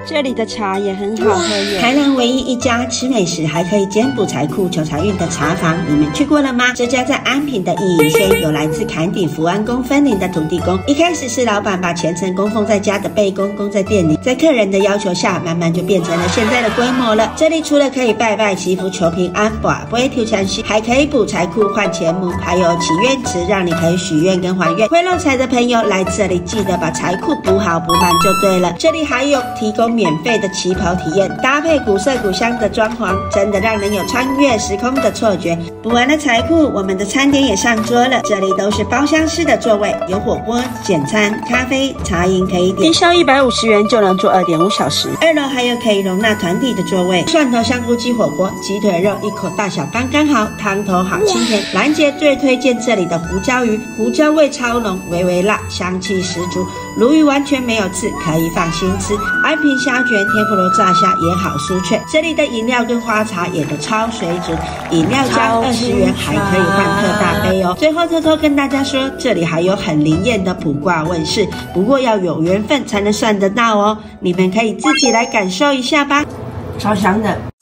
这里的茶也很好喝耶。台南唯一一家吃美食还可以兼补财库求财运的茶坊，你们去过了吗？这家在安平的义营轩，有来自坎顶福安宫分灵的土地公。一开始是老板把虔诚供奉在家的背公供在店里，在客人的要求下，慢慢就变成了现在的规模了。这里除了可以拜拜祈福求平安，不会抽签戏，还可以补财库换钱母，还有祈愿池，让你可以许愿跟还愿。会漏财的朋友来这里，记得把财库补好补满就对了。这里还有提供免费的旗袍体验，搭配古色古香的装潢，真的让人有穿越时空的错觉。补完了财库，我们的餐点也上桌了。这里都是包厢式的座位，有火锅、简餐、咖啡、茶饮可以点，低消150元就能坐2.5小时。2楼还有可以容纳团体的座位，蒜头香菇鸡火锅，鸡腿肉一口大小刚刚好，汤头好清甜。兰姐最推荐这里的胡椒鱼，胡椒味超浓，微微辣，香气十足，鲈鱼完全没有刺，可以放心吃。安平虾卷、天妇罗炸虾也好酥脆。这里的饮料跟花茶也都超水准，饮料加20元还可以换特大杯哦。最后偷偷跟大家说，这里还有很灵验的卜卦问世，不过要有缘分才能算得到哦，你们可以自己来感受一下吧，超香的。